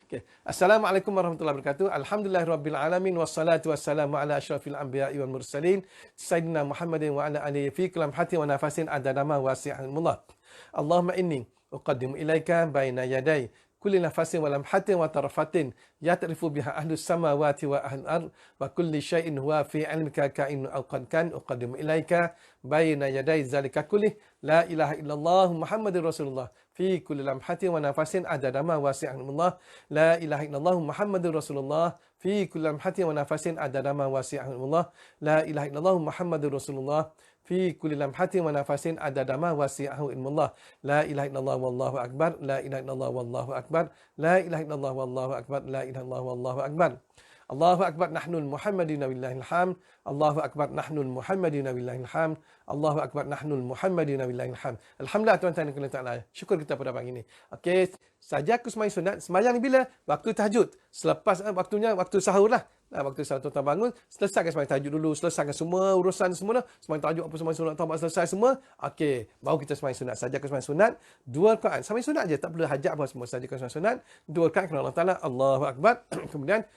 Okay. Assalamualaikum warahmatullahi wabarakatuh. Alhamdulillahirabbil alamin wassalatu wassalamu ala asyrafil anbiya'i wal mursalin sayyidina Muhammadin wa ala alihi fi kulli lamhatin wa nafasin adada ma wasi'ahumullah. Allahumma inni uqaddimu ilaika baina yaday kulli nafasin wa lamhatin wa tarafatin yatrifu biha ahlus samawati wa ahlul ard wa kulli syai'in huwa fi 'ilmika ka'in aw qad kan uqaddimu ilaika baina yaday zalika kulli la ilaha illallah Muhammadur Rasulullah fi kulli lamhatin wa nafasin adada ma wasi'ahumullah. La ilaha illallah Muhammadur Rasulullah fi kulli lamhatin wa nafasin adada ma wasi'ahumullah. La ilaha illallah Muhammadur Rasulullah fi kulli lamhatin wa nafasin adada ma wasi'ahu ilmullah. La ilaha illallah wallahu akbar. La ilaha illallah wallahu akbar. La ilaha illallah wallahu akbar. La ilaha illallah wallahu akbar. Allahu akbar nahnul Muhammadina billahil hamd. Allahu akbar nahnul Muhammadina billahil hamd. Allahu akbar nahnul Muhammadina billahil hamd. Alhamdulillah tuan-tuan dan puan-puan. Syukur kita pada pagi ini. Okey, saja aku sembahyang sunat. Sembahyang ni bila? Waktu tahajud. Selepas waktunya waktu sahur lah. Waktu sahur tuan-tuan bangun, selesaikan sembahyang tahajud dulu, selesaikan semua urusan semua dah. Sembahyang tahajud apa sembahyang sunat taubat selesai semua. Okey, baru kita sembahyang sunat. Saja aku sembahyang sunat 2 rakaat. Sembahyang sunat je, tak perlu hajat apa semua. Saja aku sembahyang sunat 2 rakaat kerana Allah Taala. Allahu akbar. Kemudian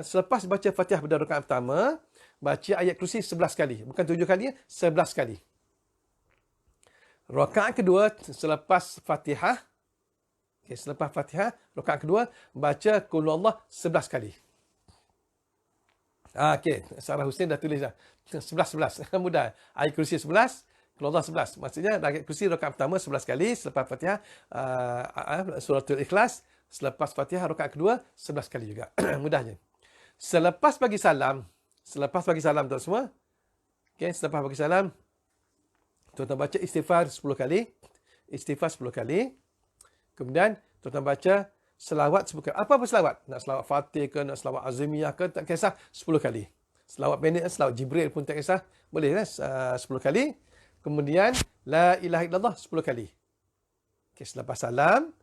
selepas baca Fatihah pada rakaat pertama, baca ayat kursi 11 kali. Bukan 7 kali, 11 kali. Rakaat kedua selepas Fatihah, selepas Fatihah, rakaat kedua baca Qul Allah 11 kali. Okey, Sarah Hussein dah tulis dah. 11. Mudah. Ayat kursi 11, Qul Allah 11. Maksudnya ayat kursi rakaat pertama 11 kali, selepas Fatihah suratul Ikhlas, selepas Fatihah rakaat kedua 11 kali juga. Mudah je. Selepas bagi salam tuan semua. Okey, selepas bagi salam tuan-tuan baca istighfar 10 kali. Istighfar 10 kali. Kemudian tuan-tuan baca selawat 10 kali. Apa selawat? Nak selawat Fatih ke, nak selawat Azimiyah ke, tak kisah, 10 kali. Selawat pendek, selawat Jibril pun tak kisah. Boleh kan? 10 kali. Kemudian la ilaha illallah 10 kali. Okey, selepas salam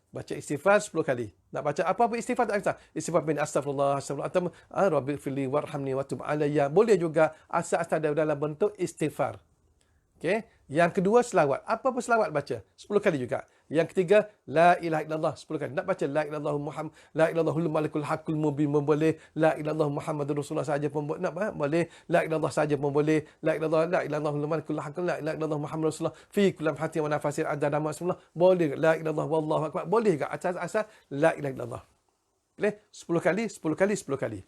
baca istighfar 10 kali. Nak baca apa-apa istighfar tak kisah. Istighfar bin astagfirullah, atau rabbighfirli warhamni watub alayya. Boleh juga asal-asal dalam bentuk istighfar. Okey. Yang kedua selawat. Apa-apa selawat baca 10 kali juga. Yang ketiga la ilaha illallah 10 kali. Nak baca la ilaha illallah Muhammad, la ilaha illallahul malikul haqqul mubin pun boleh. La ilaha illallah Muhammadur Rasulullah saja pun boleh. Nak boleh. La ilaha illallah saja pun boleh. La ilaha illallahul malikul haqqul, la ilaha illallah Muhammadur Rasulullah fi kulli lamhatin wa nafasin adada ma rasulullah. Boleh. La ilaha illallah wallahu akbar. Boleh juga asal la ilaha illallah. Boleh? 10 kali, 10 kali, 10 kali.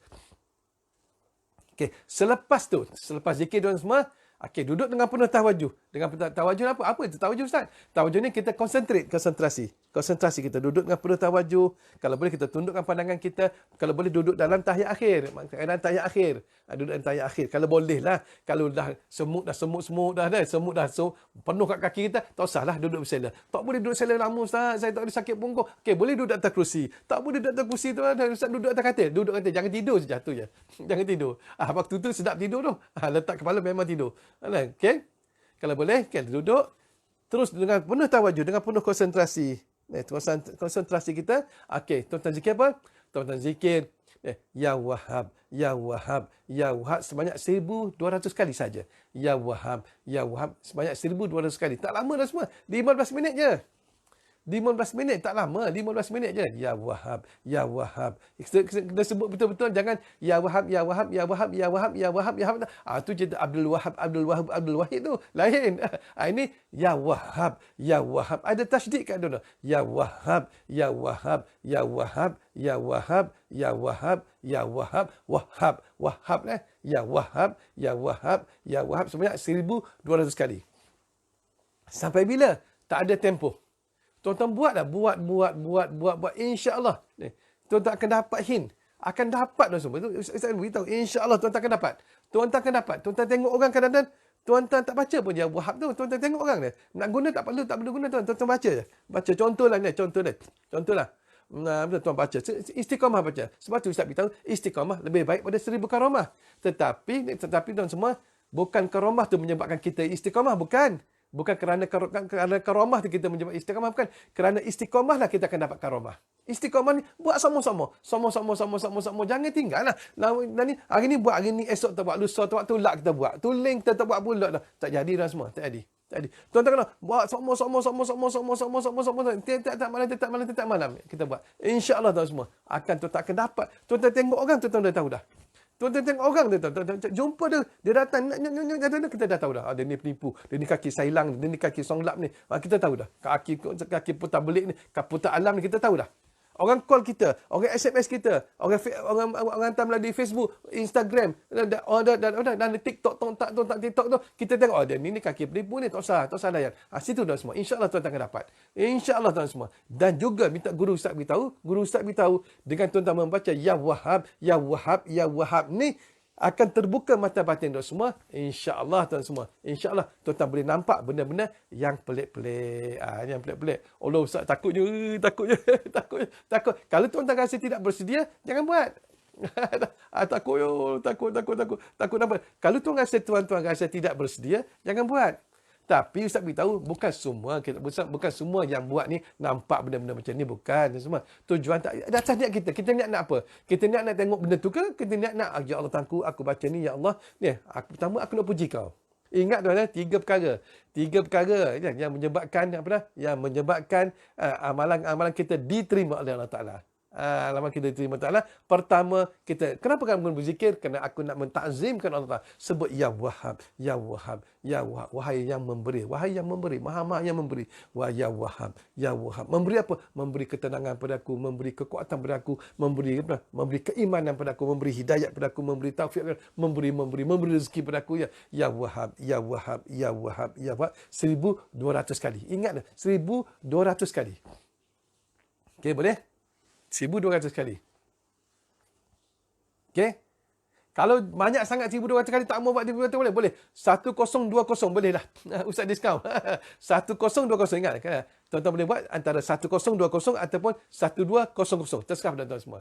Okey, selepas zikir dan semua, okey, duduk dengan penuh tawajuh. Dengan penuh tawajuh apa? Apa itu tawajuh Ustaz? Tawajuh ni kita konsentrasi. Konsentrasi kita duduk dengan penuh tawajuh. Kalau boleh kita tundukkan pandangan kita. Kalau boleh duduk dalam tahiyat akhir. Dalam tahiyat akhir. Duduk dalam tahiyat akhir. Kalau boleh lah. Kalau dah semut dah penuh kat kaki kita, tak usahlah duduk bersila. Tak boleh duduk bersila lama Ustaz. Saya tak boleh sakit punggung. Okey, boleh duduk atas kerusi. Tak boleh duduk atas kerusi tu. Ustaz duduk atas katil. Duduk katil. Jangan tidur saja tu je. Jangan tidur. Waktu tu sedap tidur tu. Letak kepala memang tidur. Okey. Kalau boleh, duduk. Terus dengan penuh tawajuh, dengan penuh konsentrasi. Konsentrasi kita. Okey, tuan-tuan zikir apa? Tuan-tuan zikir, Ya Wahhab, Ya Wahhab, Ya Wahhab sebanyak 1,200 kali saja. Ya Wahhab, Ya Wahhab sebanyak 1,200 kali. Tak lama dah semua. 15 minit je. 15 minit, tak lama. 15 minit je. Ya Wahhab, Ya Wahhab. Kita sebut betul-betul. Jangan Ya Wahhab, Ya Wahhab, Ya Wahhab, Ya Wahhab, Ya Wahhab, Ya Wahhab. Tu cerita Abdul Wahhab, Abdul Wahhab, Abdul Wahid tu. Lain. Ini Ya Wahhab, Ya Wahhab. Ada tasydid kat dulu. Ya Wahhab, Ya Wahhab, Ya Wahhab, Ya Wahhab, Ya Wahhab, Ya Wahhab, Wahhab, Wahhab. Ya Wahhab, Ya Wahhab, Ya Wahhab. Sebanyak 1,200 kali. Sampai bila? Tak ada tempoh. Tuan-tuan buatlah. Buat. InsyaAllah. Tuan-tuan akan dapat hint. Akan dapat dah semua. Saya beritahu. InsyaAllah tuan-tuan akan dapat. Tuan-tuan akan dapat. Tuan-tuan tengok orang kadang-kadang. Tuan-tuan tak baca pun dia Wahab tu. Tuan-tuan tengok orang dia. Nak guna tak perlu guna tuan. Tuan-tuan baca je. Baca contohlah ni. Contohlah. Tuan baca. Istiqamah baca. Sebab tu Ustaz beritahu. Istiqamah lebih baik pada 1,000 karamah. Tetapi tuan semua. Bukan karamah tu menyebabkan kita istiqamah. Bukan kerana karamah tu kita menjadi istiqamah. Bukan. Kerana istiqamah lah kita akan dapat karamah. Istiqamah ni buat sama-sama. Jangan tinggal lah. Hari ni buat, hari ni esok tak buat. Lusa tak buat. Tulak kita buat. Tuling kita tak buat pula dah. Tak jadi dah semua. Tak jadi. Jadi, tuan-tuan kena buat sokmo. Tiap malam kita buat. InsyaAllah tuan semua tuan-tuan akan dapat. Tuan-tuan tengok orang, tuan-tuan dah tahu dah. Tuan-tuan tengok orang, tuan-tuan jumpa dia datang, kita dah tahu dah. Dia ni penipu, dia ni kaki sailang, dia ni kaki songlap ni. Kita tahu dah. Kaki putar belik ni, putar alam ni, kita tahu dah. Orang call kita, orang SMS kita, orang hantar melalui Facebook, Instagram, dan TikTok, TikTok tu, kita tengok, dia ni kaki penipu ni, tak usah layan. Situ dah semua. InsyaAllah tuan akan dapat. InsyaAllah tuan semua. Dan juga minta guru ustaz beritahu, dengan tuan membaca Ya Wahhab, Ya Wahhab, Ya Wahhab ni, akan terbuka mata batin tuan semua. InsyaAllah tuan semua. InsyaAllah tuan boleh nampak benda-benda yang pelik-pelik. Yang pelik-pelik. Allah ustaz takutnya. Kalau tuan rasa tidak bersedia, jangan buat. Takut apa? Kalau tuan rasa tidak bersedia, jangan buat. Tapi Ustaz beritahu, bukan semua yang buat ni nampak benda-benda macam ni. Bukan semua. Tujuan tak, atas niat kita. Kita niat nak apa? Kita niat nak tengok benda tu ke? Kita niat nak, ya Allah aku baca ni, ya Allah. Ni, pertama aku nak puji kau. Ingat tuan, 3 perkara. 3 perkara yang menyebabkan amalan kita diterima oleh Allah Ta'ala. Lama kita terima Ta'ala. Pertama, kenapa kamu berzikir? Kerana aku nak mentakzimkan Allah Ta'ala. Sebut Ya Wahhab, Ya Wahhab, Ya Wahhab. Wahai yang memberi, Maha yang memberi. Ya Wahhab, Ya Wahhab. Memberi apa? Memberi ketenangan padaku, memberi kekuatan padaku, memberi keimanan padaku, memberi hidayat padaku, memberi taufik, memberi rezeki padaku. Ya Wahhab, Ya Wahhab, Ya Wahhab, Ya Wahhab. 1200 kali. Ingat, 1200 kali. Okey, boleh? 1200 kali. Okey? Kalau banyak sangat 1200 kali tak mau buat 1200 boleh? 1020 boleh dah. Ustaz diskaun. 1020 ingat kan? Tuan-tuan boleh buat antara 1020 ataupun 1200. Terserah tuan-tuan semua.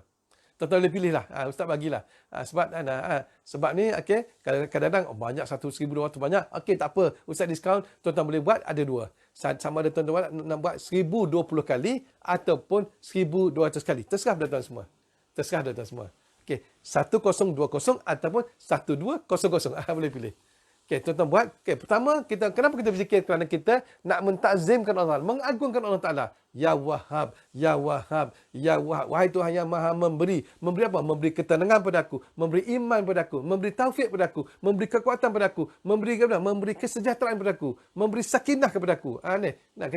Tuan-tuan boleh pilih lah. Ustaz bagilah. Sebab ni, okey, kadang-kadang banyak 1200 banyak. Okey, tak apa. Ustaz diskaun, tuan-tuan boleh buat ada 2. Sama ada tuan-tuan nak buat 1020 kali ataupun 1200 kali. Terserah tuan-tuan semua. Okey, 1020 ataupun 1200. Boleh pilih. Okey, tuan-tuan buat. Okey, pertama, kenapa kita berzikir? Kerana kita nak mentakzimkan Allah Ta'ala, mengagungkan Allah Ta'ala. Ya Wahhab, Ya Wahhab, Ya Wahhab. Wahai Tuhan yang Maha memberi. Memberi apa? Memberi ketenangan padaku, memberi iman padaku, memberi taufik padaku, memberi kekuatan padaku, memberi kesejahteraan padaku, memberi sakinah kepadaku.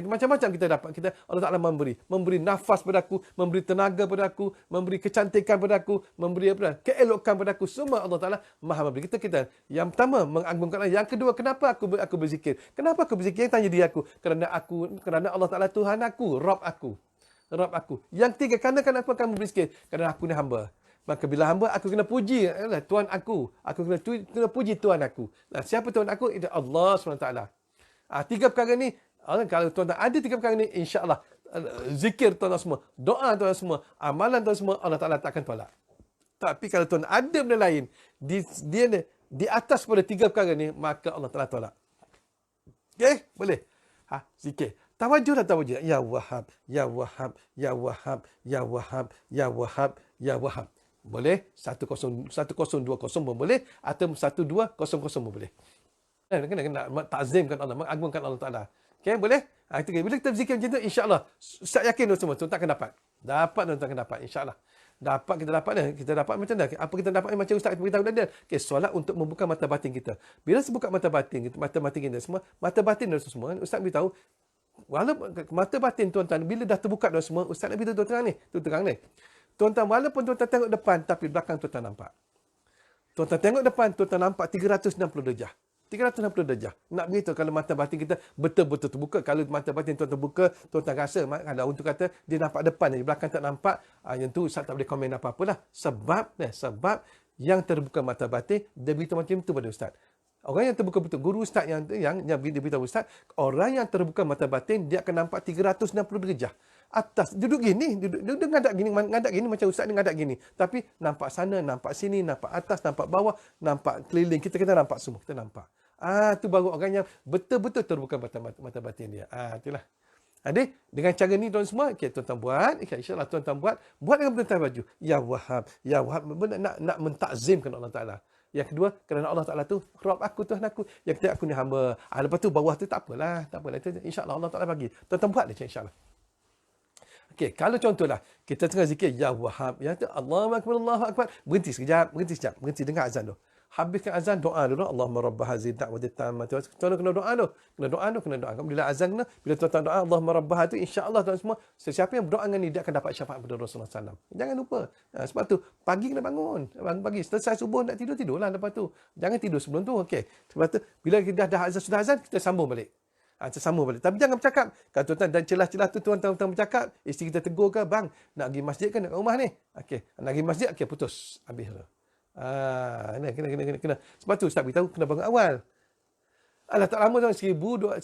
Macam-macam kita dapat. Allah Ta'ala memberi nafas padaku, memberi tenaga padaku, memberi kecantikan padaku, memberi keelokan padaku. Semua Allah Ta'ala Maha memberi. Kita yang pertama mengagungkan Allah. Yang kedua, kenapa aku berzikir? Kenapa aku berzikir? Tanya diri aku. Kerana Allah Ta'ala Tuhan aku, Rabb aku. Yang tiga, kerana aku akan berzikir? Kerana aku ni hamba. Maka bila hamba, aku kena puji Tuhan aku. Aku kena puji Tuhan aku. Siapa Tuhan aku? Itu Allah SWT. 3 perkara ni, kalau tuan-tuan ada 3 perkara ni, insya-Allah zikir tuan-tuan semua, doa tuan-tuan semua, amalan tuan semua, Allah Ta'ala tak akan tolak. Tapi kalau tuan ada benda lain, di atas pada 3 perkara ni, maka Allah Ta'ala tolak. Okey? Boleh? Zikir. Tawajjuh. Ya Wahhab, Ya Wahhab, Ya Wahhab, Ya Wahhab, Ya Wahhab, Ya Wahhab. Boleh? 1020 pun boleh. Atau 1200 pun boleh. Kena takzimkan Allah, mengagungkan Allah Ta'ala. Okey, boleh? Bila kita berzikir macam tu, insya-Allah, saya yakin semua tuan-tuan akan dapat. Tuan-tuan akan dapat, insya-Allah. Kita dapat macam mana? Apa kita dapat macam Ustaz beritahu tadi? Okey, solat untuk membuka mata batin kita. Bila buka mata batin kita semua, mata batin semua, Ustaz beritahu, walaupun mata batin tuan-tuan bila dah terbuka dah semua, Ustaz nak beritahu terang ni. Tuan-tuan, walaupun tuan-tuan tengok depan, tapi belakang tuan-tuan nampak. Tuan-tuan tengok depan, tuan-tuan nampak 360 darjah. 360 darjah. Nak begitu kalau mata batin kita betul-betul terbuka. Kalau mata batin tuan terbuka, tuan rasa, kalau untuk kata dia nampak depan, di belakang tak nampak, yang tu Ustaz tak boleh komen apa-apalah. Sebab yang terbuka mata batin, dia beritahu macam tu pada Ustaz. Orang yang terbuka betul, guru Ustaz yang dia beritahu Ustaz, orang yang terbuka mata batin, dia akan nampak 360 darjah. Atas, duduk ngadak gini macam Ustaz ni ngadak gini. Tapi nampak sana, nampak sini, nampak atas, nampak bawah, nampak keliling. Kita nampak semua, kita nampak. Tu baru orang yang betul-betul terbuka mata batin dia. Itulah. Adik, dengan cara ni tuan semua, okay, tuan-tuan buat, insya-Allah tuan-tuan buat dengan betul-betul baju. Ya Wahhab, Ya Wahhab, nak mentakzimkan Allah Ta'ala. Yang kedua, kerana Allah Ta'ala tu, Rabb aku, Tuhan aku. Yang ketiga, aku ni hamba. Lepas tu bawah tu tak apalah. Tak apalah. InsyaAllah Allah Ta'ala bagi. Tuan-tuan buat je insyaAllah. Okey, kalau contohlah, kita tengah zikir, Ya Wahhab, Ya tu, Allahu Akbar, Allahu Akbar. Berhenti sekejap, berhenti dengar azan tu. Habiskan azan, doa dulu. Allahumma rabba hazihi da'wati tammati. Tuan kena doa tu. Kena doa. Bila azan kena, bila tuan doa, Allahumma rabba tu, insya-Allah tuan semua, sesiapa yang berdoa dengan ni, dia akan dapat syafaat daripada Rasulullah SAW. Jangan lupa. Sebab tu, pagi kena bangun. Bangun pagi. Selesai subuh nak tidur, tidurlah lepas tu. Jangan tidur sebelum tu. Okey. Sebab tu, bila kita dah azan, sudah azan, kita sambung balik. Kita sambung balik. Tapi jangan bercakap. Kalau tuan-tuan dan celah-celah tu tuan-tuan bercakap, isteri kita tegur ke, bang, nak pergi masjid ke nak kat rumah ni? Okey. Nak pergi masjid, okey, putus. Habis tu. Kena. Sebab tu Ustaz beritahu kena bangun awal. Alah tak lama tuan, 1200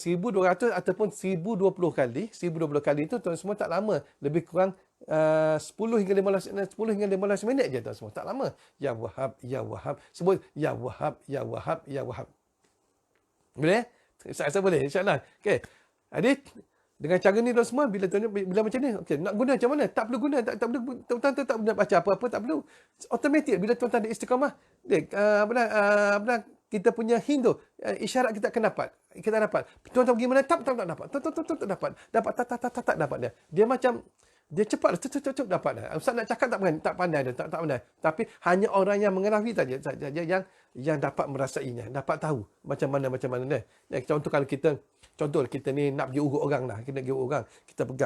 ataupun 1020 kali. 1020 kali itu tuan semua tak lama. Lebih kurang 10 hingga 15 minit je tuan semua. Tak lama. Ya Wahhab, Ya Wahhab. Sebut Ya Wahhab, Ya Wahhab, Ya Wahhab. Boleh? Saya boleh insya-Allah. Okey. Adik, dengan cara ni tuan semua, bila macam ni, okey, nak guna macam mana? Tak perlu guna, tak perlu, tuan-tuan tak perlu baca apa-apa, tak perlu. Automatik bila tuan-tuan ada istiqamah, kita punya hint tu, isyarat kita akan dapat. Kita dapat. Tuan-tuan pergi mana, tak dapat. Tuan-tuan dapat. Tak dapat dia. Dia macam, dia cepat dapat dah. Ustaz nak cakap tak pandai dah, tak pandai. Tapi hanya orang yang mengenali saja yang dapat merasainya, dapat tahu macam mana ni. Contoh kalau kita ni nak pergi urut orang dah, kita pergi urut orang,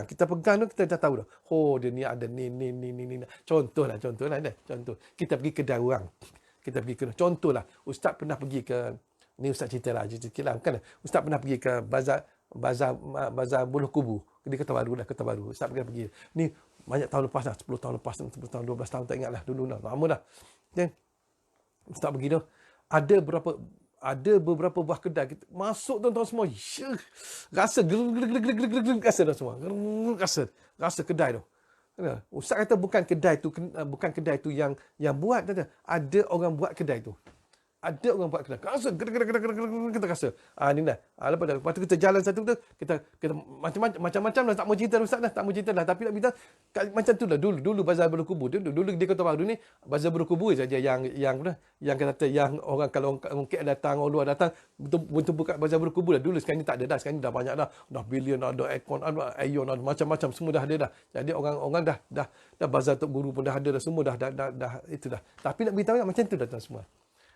kita pegang tu kita dah tahu dah. Oh, dia ni ada ni. Contohlah dah. Contoh. Kita pergi kedai orang. Contohlah, ustaz pernah pergi ke, ni ustaz cerita lah kan. Ustaz pernah pergi ke bazar Buluh Kubu. Di Kota Baru. Ustaz pergi. Ni banyak tahun lepas dah, 10 tahun lepas, 10 tahun, 12 tahun, tak ingatlah. Dulu dah, lama dah. Okay. Ustaz pergi tu. Ada beberapa buah kedai. Kita masuk tuan-tuan semua. Rasa rasa dah semua. Rasa kedai tu. Ustaz kata bukan kedai tu yang buat, kata. Ada orang buat kedai tu. Rasa kita rasa. Ni dah. Lepas tu kita jalan satu tu, kita macam-macam dah, tak mau cerita Ustaz dah, tapi nak beritahu macam tu lah dulu bazar Buluh Kubu. Dulu di Kota Baru ni bazar Buluh Kubu saja yang kata yang orang, kalau orang KL datang, orang luar datang, betul buka bazar Buluh Kubu dah. Dulu sekarang ni tak ada dah. Sekarang ni dah banyak dah. Dah bilion, ada aircon, ada Aeon, ada macam-macam, semua dah ada dah. Jadi orang dah bazar Tok Guru pun dah ada dah, semua dah itu dah. Tapi nak beritahu macam tu dah tuan semua.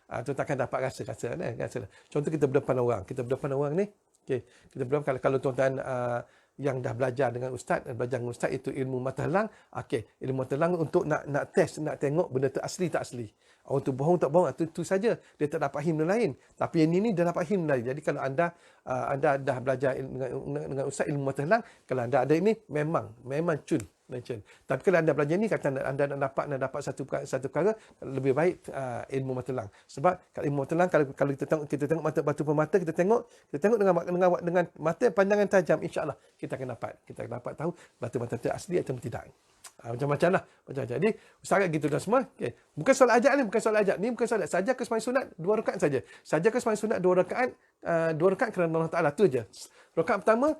Tu takkan dapat rasa lah. Contoh kita berdepan orang ni. Okey, kita berdepan, kalau tuan-tuan yang dah belajar dengan ustaz itu ilmu matalang. Okey, ilmu matalang untuk nak test, nak tengok benda tu asli tak asli. Orang tu bohong tak bohong, tu saja. Dia tak dapat himna lain. Tapi yang ini dia dapat himna lain. Jadi kalau anda dah belajar dengan ustaz ilmu matalang, kalau anda ada ini memang cun. Tapi kalau anda belajar ni, kata anda nak dapat satu perkara, lebih baik ilmu matalang. Sebab kalau ilmu matalang, kalau kita tengok mata batu permata, kita tengok dengan mata pandangan tajam, insya-Allah kita akan dapat tahu batu mata itu asli atau tidak. Macam-macam lah. Jadi ustaz gitu dah semua. Okay. Bukan solat ajak ni, bukan solat. Saja ke sembahyang sunat 2 rakaat saja. Saja ke sembahyang sunat 2 rakaat, 2 rakaat kerana Allah Taala, tu je. Rakaat pertama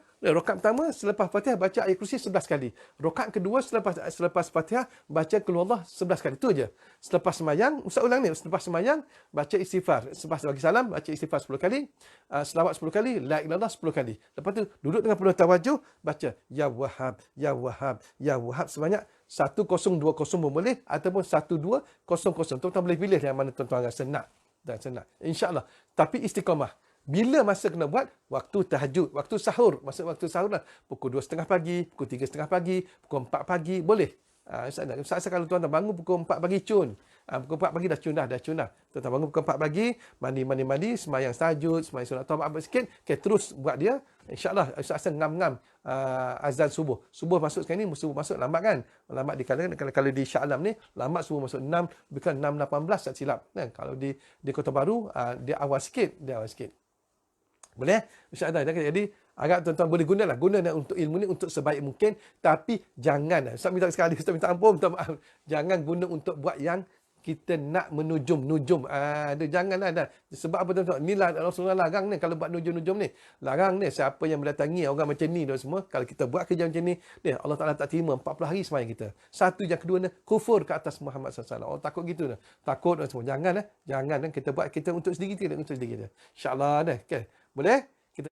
selepas Fatihah baca ayat kursi 11 kali. Rakaat kedua selepas Fatihah baca qul huwallah 11 kali. Tu je. Selepas sembahyang, ustaz ulang ni, selepas sembahyang baca istighfar. Selepas bagi salam baca istighfar 10 kali, selawat 10 kali, la ilaha illallah 10 kali. Lepas tu duduk dengan penuh tawajuh baca Ya Wahhab, Ya Wahhab, Ya Wahhab sebanyak 1020 pun boleh ataupun 1200. Tuan-tuan boleh pilih yang mana tuan-tuan rasa nak dan senang. InsyaAllah. Tapi istiqamah. Bila masa kena buat? Waktu tahajud, waktu sahur. Maksud waktu sahur lah. Pukul 2.30 pagi, pukul 3.30 pagi, pukul 4 pagi, boleh. Ustaz kalau tuan-tuan bangun pukul 4 pagi cun. Pukul 4 pagi dah cun dah. Tuan-tuan bangun pukul 4 pagi, mandi, sembahyang tahajud, sembahyang sunat taubat sikit, okay, terus buat dia. InsyaAllah Ustaz ngam-ngam azan subuh. Subuh masuk sekarang ni, subuh masuk lambat kan? Lambat kalau di Shah Alam ni, lambat subuh masuk 6, bukan 6.18 tak silap. Kalau di Kota Baru, dia awal sikit. Boleh? InsyaAllah. Jadi, agak tuan-tuan boleh guna untuk ilmu ni untuk sebaik mungkin. Tapi jangan. Ustaz minta sekali, Ustaz minta ampun, minta maaf. Jangan guna untuk buat yang kita nak menujum-nujum. Janganlah dah. Sebab apa tuan-tuan? Inilah Rasulullah larang ni kalau buat nujum-nujum ni. Larang ni siapa yang mendatangi orang macam ni dan semua, kalau kita buat kerja macam ni, Allah Taala tak terima 40 hari sembahyang kita. Satu, yang kedua ni kufur ke atas Muhammad SAW. Allah takut gitu dah. Takut dan semua. Jangan kita buat kita untuk sendiri kita, untuk sendiri kita. Insya-Allah dah. Okay. Boleh? Kita